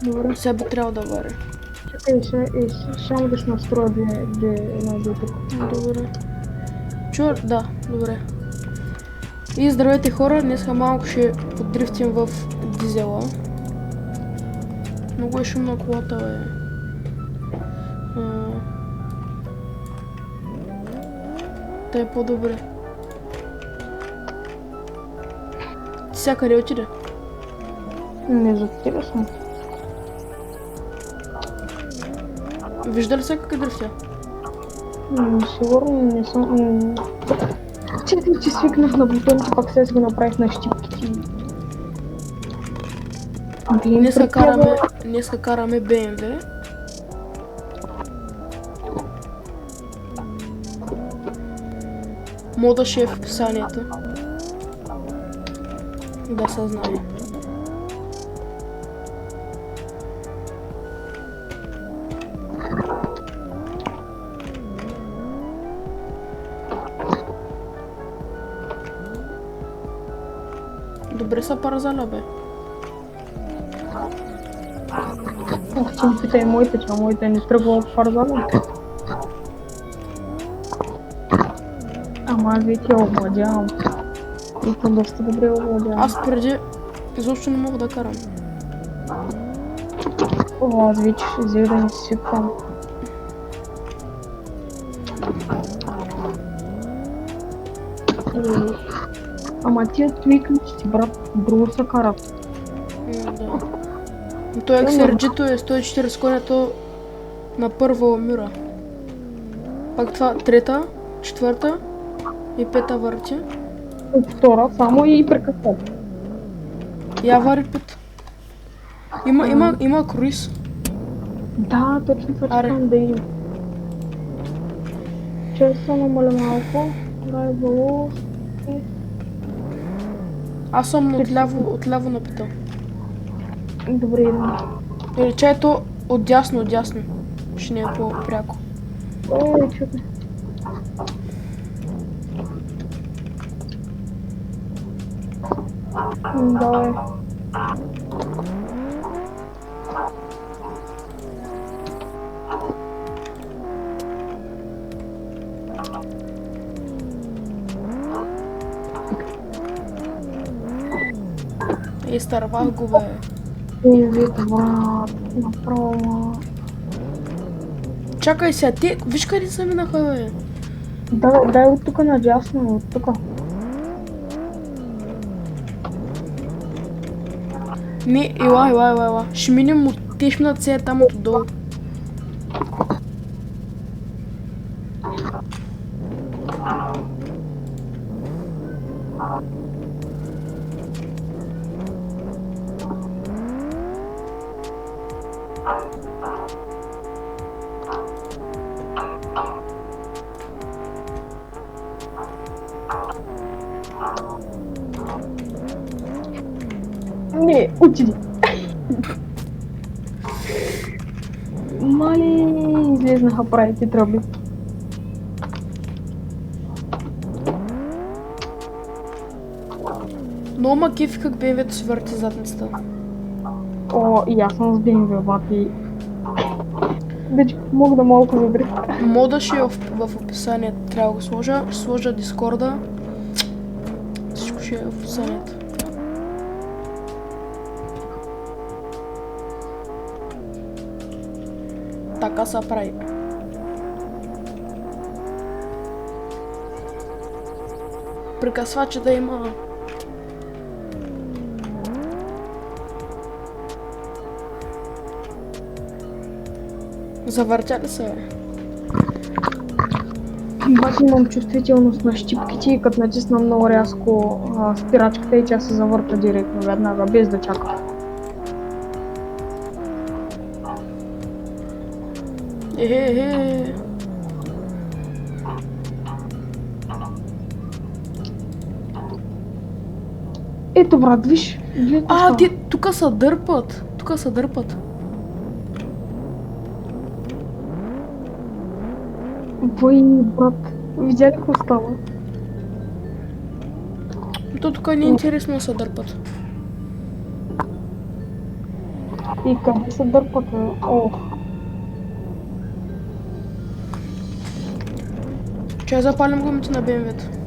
Добре. Сега би трябвало да варя. Чакай, само да се настроя една и тук. Добре. Да, добре. И здравейте хора, днеска малко ще поддрифтим в дизела. Много е шумна колата, бе. Та е по-добре. Ти сега къде отиде? Не затига съм. Вижда ли се как е дрифтя? Сигурно не съм... Чакай, че свикнах на бутоните, пак сега си го направих на щипките. Днеска караме BMW. Мода ще е в описанието. Да се знае. Добре са паразаля, бе. Ох, че ми питай моите, че моите не тръгва в парзана. Ама аз вече я овладявам. И то доста добре овладявам. Аз преди изобщо не мога да карам. О, аз вече ще взех да не си свиквам. Ама тия твикнички, брат, друго са карат. Да. Но той XRG-то е 140 конето на първа мира. Пак това трета, четвърта и пета върти. От втора само и прекъсват. Я вари пет. Има круиз. Да, точно това чакам да идем. Често намаля малко. Дай балу. Аз съм отляво на пета. Добре, идем. Или чайто отдясно. Ще не е по-пряко. Чакай. Давай. Изтървах го, бе. Вид, брат, направо. Чакай сега, ти виж къде са минаха, бе. Дай от тук надясно, от тук. Ела. Ще минем от тешната се там отдолу. Не, отиди. Мали, излезнаха правите тръби. Много ма кефи как BMW-то си върти задницата. О, и аз съм с BMW, бати. Вече мога да малко задрих. Мода ще е в описанието, трябва да го сложа. Ще сложа Дискорда. Всичко ще е в описанието. Така се прави. Прекъсвача да има. Завъртя ли се, бе? Аз имам чувствителност на щипките и като натиснам много рязко спирачката и тя се завърта директно веднага, без да чака. Ето, брат, виж. Те тук са дърпат. Вой, брат, видя ли какво става? То тук не е интересно да се дърпат. И къде се дърпате? О, Че запалим гумите на BMW-то.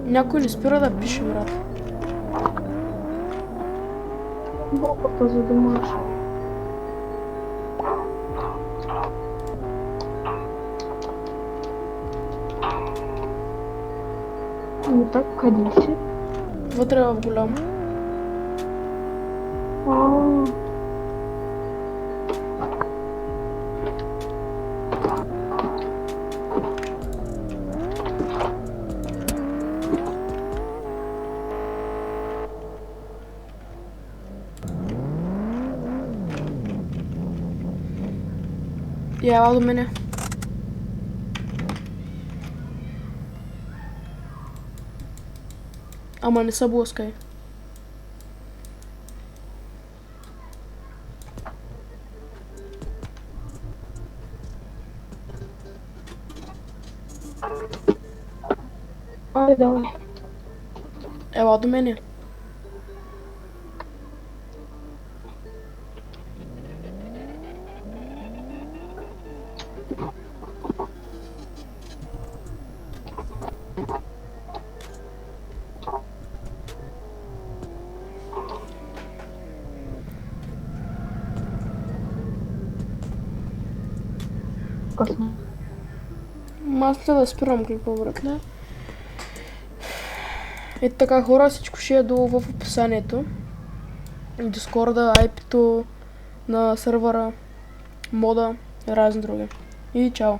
Някой не спира да пише, брат. групата за домаш. И так, къде си? Вътре в голям. А, Яла до мене. Ама не са блъскай. айде, давай. Ела до мене. Късно. Аз не да спирам клипа, брат. Да. Ето така, хора, всичко ще е долу в описанието. Дискорда, IP-то на сервера, мода и разни други. И чао!